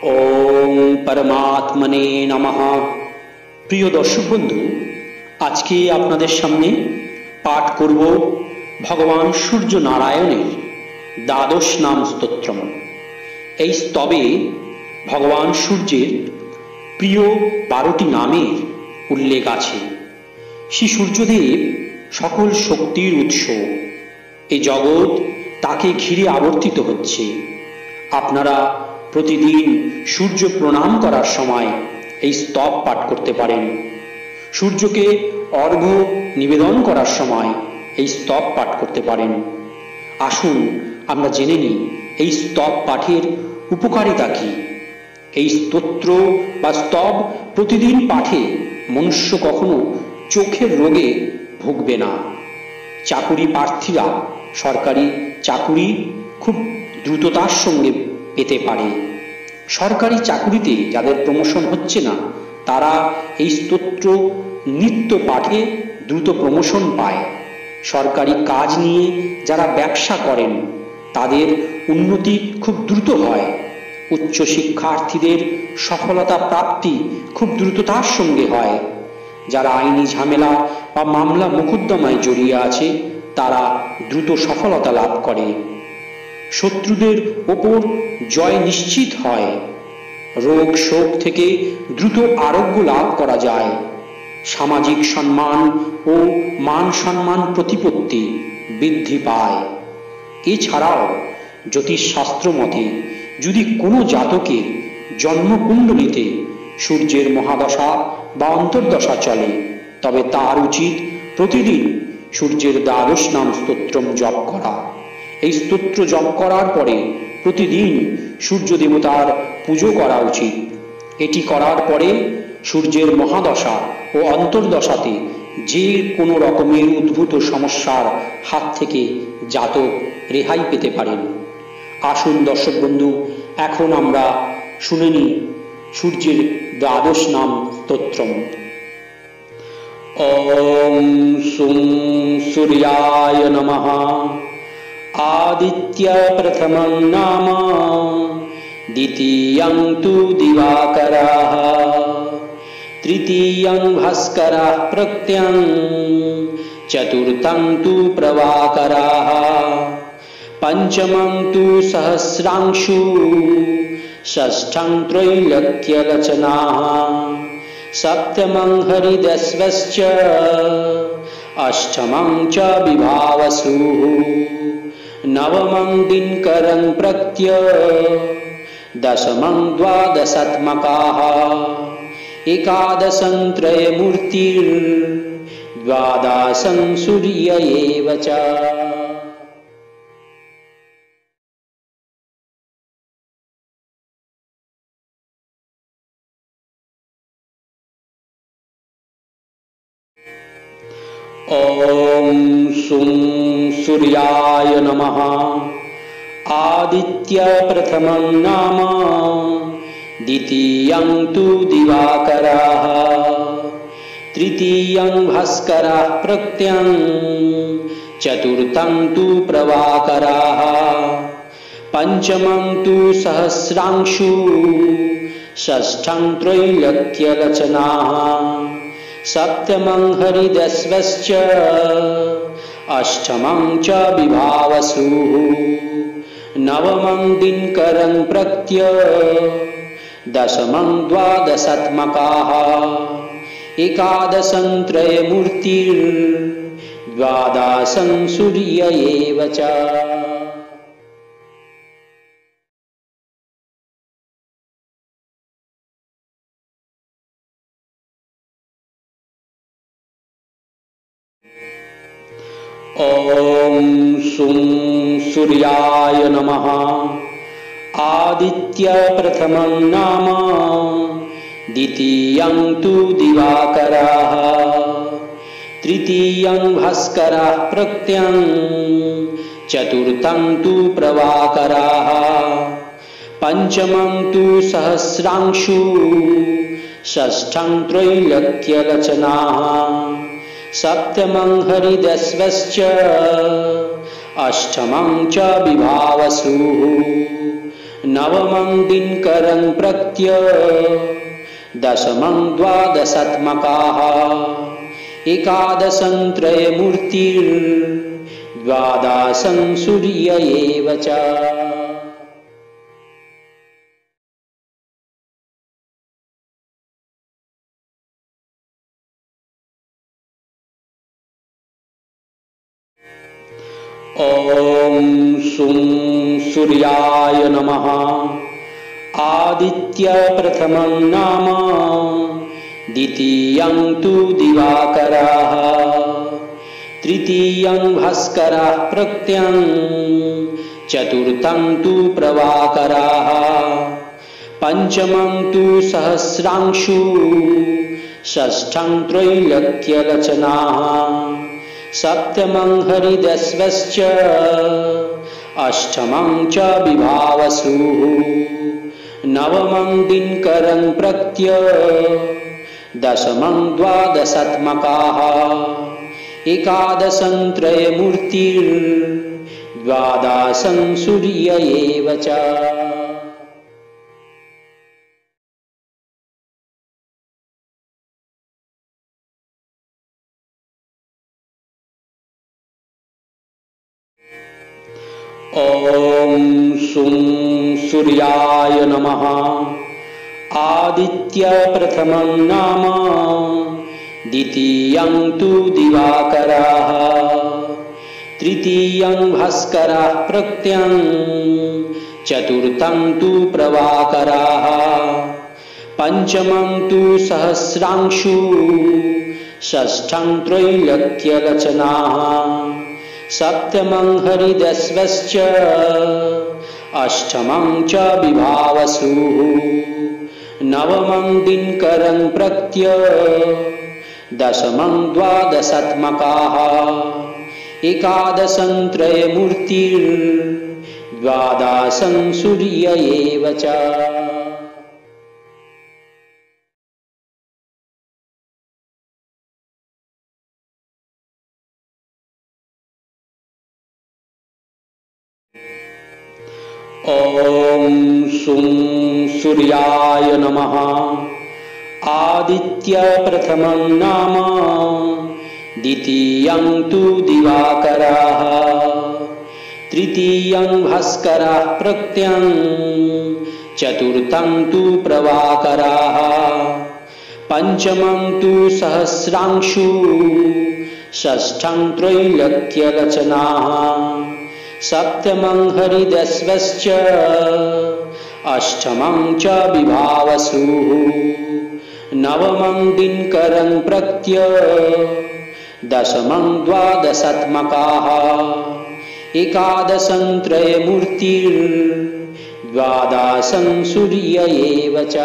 ओम परमात्मने नमः। प्रिय दर्शक बंधु, आज के आपनादेर सामने पाठ करब भगवान सूर्य नारायणेर द्वादश नाम स्तोत्रम। এই স্তবে भगवान सूर्যेर प्रिय 12টি नामेर उल्लेख आछे। श्री सूर्यदेव सकल शक्तिर उत्स। ए जगत ताके घिरे आवर्तित होच्छे। आपनारा प्रतिदिन सूर्य प्रणाम करार समय এই স্তব पाठ करते पारेन। सूर्य के अर्घ्य निवेदन करार समय এই স্তব पाठ करते पारेन। आसुन आमरा जेने निই এই স্তব पाठेर उपकारिता की। এই स्तोत्र बा स्तब प्रतिदिन पाठे मनुष्य कखनो चोखेर रोगे भुगबे ना। चाकुरी प्रार्थीरा सरकारी चाकुरी खूब द्रुततार संगे पेते पारे। सरकारी चाकुरीते जादेर प्रमोशन होच्छे ना तारा এই स्तोत्र नित्य पाठे द्रुत प्रमोशन पाय। सरकारी काज निये जारा व्यवसा करेन तादेर उन्नति खूब द्रुत हय। उच्च शिक्षार्थीदेर सफलता प्राप्ति खूब द्रुततार संगे हय। जारा आईनी झामेला बा मामला मोकद्दमाय जड़िये आछे तारा द्रुत सफलता लाभ करे। शत्रुदेर ओपर जय निश्चित हय। रोग शोक थेके द्रुत आरोग्य लाभ करा जाय। सामाजिक सम्मान ओ मान सम्मान प्रतिपत्ति बृद्धि पाय। एछाड़ाओ ज्योतिष शास्त्र मते यदि कोनो जातकेर जन्मकुंडलीते सूर्येर महादशा बा अंतर्दशा चले तबे तार उचित प्रतिदिन सूर्येर द्वादश नाम स्तोत्रम जप करा। এই স্তোত্র জপ করার পরে প্রতিদিন সূর্য দেবতার পুজো করা উচিত। এটি করার পরে সূর্যের মহাদশা ও অন্তর্দশাতে যে কোনো রকমের উদ্ভূত সমস্যার হাত থেকে জাতক রেহাই পেতে পারেন। আসুন দর্শক বন্ধু, এখন আমরা শুনে নিই সূর্যের দ্বাদশ নাম স্তোত্রম। ওম সুং সূর্যায় নমঃ। आदित्य प्रथमं नाम द्वितीयं तु दिवाकरः तृतीयं भास्करः प्रत्यं चतुर्थं तु प्रभाकरः पंचमं तु सहस्रांशु षष्ठं त्रैलोक्यरचनाः सप्तमं हरिदस्वश्च अष्टमं च विभावसुः नवमं दिनकरं प्रत्य दशमं द्वादशात्मकाः एकादशं त्रयमूर्तिर्द्वादशं सूर्य एव च। ओम सुं सूर्याय नमः। आदित्य प्रथमं नाम द्वितीयं तु दिवाकरः तृतीयं भास्करः प्रत्यं चतुर्थं तु प्रभाकरः पंचमं तु सहस्रांशु षष्ठं त्रैलोक्यरचनाः सप्तमं हरिदस्वश्च अष्टमं च विभावसुः नवमं दिनकरं प्रत्य दशमं द्वादशात्मकाः एकादशं त्रयमूर्तिर्द्वादशं सूर्य एव च। ओम सुं सूर्याय नमः। आदित्य प्रथमं नाम द्वितीयं तु दिवाकरः तृतीयं भास्करः प्रत्यं चतुर्थं तु प्रभाकरः पंचमं तु सहस्रांशु षष्ठं त्रैलोक्यरचनाः सप्तमं हरिदस्वश्च अष्टमं च विभावसुः नवमं दिनकरं प्रत्य दशमं द्वादशात्मकाः एकादशं त्रयमूर्तिर्द्वादशं सूर्य एव च। ॐ सुं सूर्याय नमः। आदित्य प्रथमं नाम द्वितीयं तु दिवाकरः तृतीयं भास्करः प्रत्यं चतुर्थं तु प्रभाकरः पंचमं तु सहस्रांशु षष्ठं त्रैलोक्यरचनाः सप्तमं हरिदस्वश्च अष्टमं च विभावसुः नवमं दिनकरं प्रत्य दशमं द्वादशात्मकाः एकादशं त्रयमूर्तिर्द्वादशं सूर्य एव च। ॐ सुं सूर्याय नमः। आदित्य प्रथमं नाम द्वितीयं तु दिवाकरः तृतीयं भास्करः प्रत्यं चतुर्थं तु प्रभाकरः पंचमं तु सहस्रांशु षष्ठं त्रैलोक्यरचनाः सप्तमं हरिदस्वश्च अष्टमं च विभावसुः नवमं दिनकरं प्रत्य दशमं द्वादशात्मकाः एकादशं त्रयमूर्तिर्द्वादशं सूर्य एव च। ॐ सुं सूर्याय नमः। आदित्य प्रथमं नाम द्वितीयं तु दिवाकरः तृतीयं भास्करः प्रत्यं चतुर्थं तु प्रभाकरः पंचमं तु सहस्रांशु षष्ठं त्रैलोक्यरचनाः सप्तमं हरिदस्वश्च अष्टमं च विभावसुः नवमं दिनकरं प्रत्य दशमं द्वादशात्मकाः एकादशं त्रयमूर्तिर्द्वादशं सूर्य एव च।